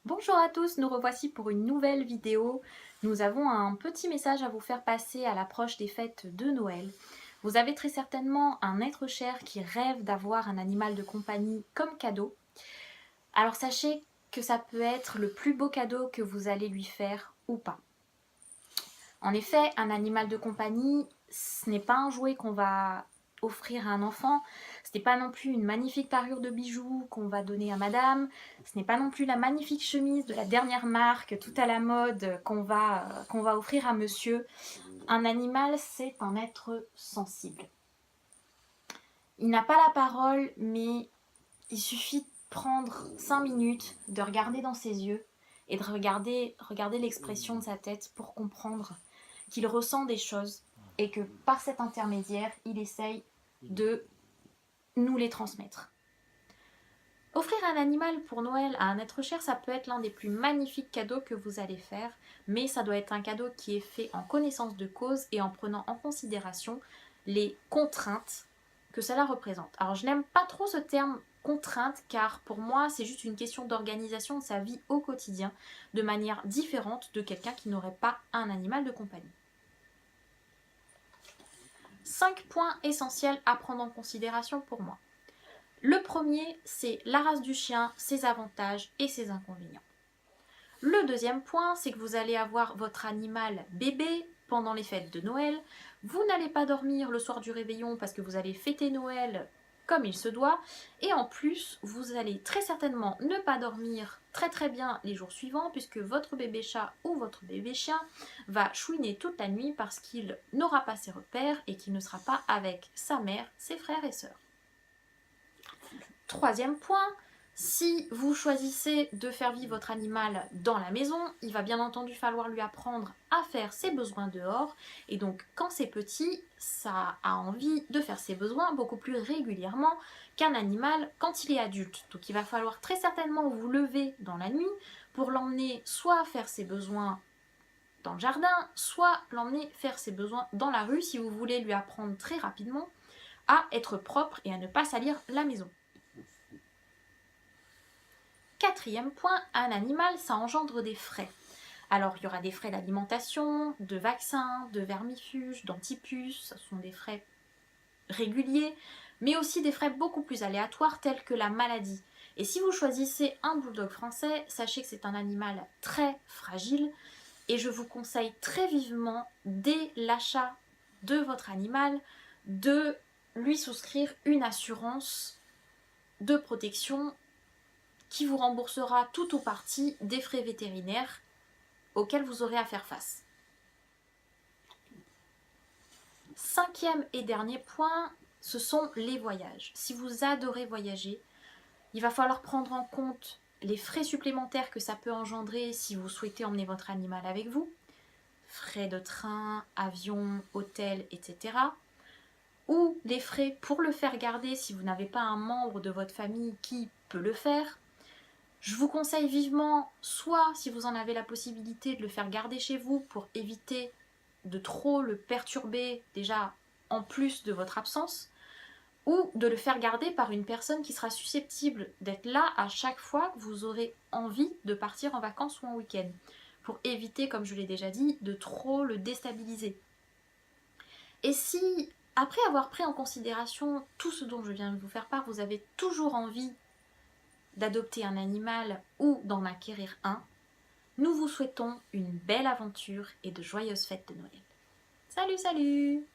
Bonjour à tous, nous revoici pour une nouvelle vidéo. Nous avons un petit message à vous faire passer à l'approche des fêtes de Noël. Vous avez très certainement un être cher qui rêve d'avoir un animal de compagnie comme cadeau. Alors sachez que ça peut être le plus beau cadeau que vous allez lui faire ou pas. En effet, un animal de compagnie, ce n'est pas un jouet qu'on va offrir à un enfant, ce n'est pas non plus une magnifique parure de bijoux qu'on va donner à madame, ce n'est pas non plus la magnifique chemise de la dernière marque, tout à la mode, qu'on va offrir à monsieur. Un animal, c'est un être sensible. Il n'a pas la parole, mais il suffit de prendre 5 minutes, de regarder dans ses yeux et de regarder l'expression de sa tête pour comprendre qu'il ressent des choses et que par cet intermédiaire, il essaye de nous les transmettre. Offrir un animal pour Noël à un être cher, ça peut être l'un des plus magnifiques cadeaux que vous allez faire, mais ça doit être un cadeau qui est fait en connaissance de cause et en prenant en considération les contraintes que cela représente. Alors je n'aime pas trop ce terme contrainte car pour moi c'est juste une question d'organisation de sa vie au quotidien de manière différente de quelqu'un qui n'aurait pas un animal de compagnie. 5 points essentiels à prendre en considération pour moi. Le premier, c'est la race du chien, ses avantages et ses inconvénients. Le deuxième point, c'est que vous allez avoir votre animal bébé pendant les fêtes de Noël. Vous n'allez pas dormir le soir du réveillon parce que vous allez fêter Noël comme il se doit. Et en plus, vous allez très certainement ne pas dormir très bien les jours suivants puisque votre bébé chat ou votre bébé chien va chouiner toute la nuit parce qu'il n'aura pas ses repères et qu'il ne sera pas avec sa mère, ses frères et sœurs. Troisième point, si vous choisissez de faire vivre votre animal dans la maison, il va bien entendu falloir lui apprendre à faire ses besoins dehors. Et donc quand c'est petit, ça a envie de faire ses besoins beaucoup plus régulièrement qu'un animal quand il est adulte. Donc il va falloir très certainement vous lever dans la nuit pour l'emmener soit faire ses besoins dans le jardin, soit l'emmener faire ses besoins dans la rue si vous voulez lui apprendre très rapidement à être propre et à ne pas salir la maison. Quatrième point, un animal, ça engendre des frais. Alors, il y aura des frais d'alimentation, de vaccins, de vermifuges, d'antipuces, ce sont des frais réguliers, mais aussi des frais beaucoup plus aléatoires tels que la maladie. Et si vous choisissez un bulldog français, sachez que c'est un animal très fragile et je vous conseille très vivement, dès l'achat de votre animal, de lui souscrire une assurance de protection qui vous remboursera tout ou partie des frais vétérinaires auxquels vous aurez à faire face. Cinquième et dernier point, ce sont les voyages. Si vous adorez voyager, il va falloir prendre en compte les frais supplémentaires que ça peut engendrer si vous souhaitez emmener votre animal avec vous. Frais de train, avion, hôtel, etc. Ou les frais pour le faire garder si vous n'avez pas un membre de votre famille qui peut le faire. Je vous conseille vivement, soit si vous en avez la possibilité, de le faire garder chez vous pour éviter de trop le perturber déjà en plus de votre absence, ou de le faire garder par une personne qui sera susceptible d'être là à chaque fois que vous aurez envie de partir en vacances ou en week-end, pour éviter, comme je l'ai déjà dit, de trop le déstabiliser. Et si, après avoir pris en considération tout ce dont je viens de vous faire part, vous avez toujours envie d'adopter un animal ou d'en acquérir un, nous vous souhaitons une belle aventure et de joyeuses fêtes de Noël. Salut, salut!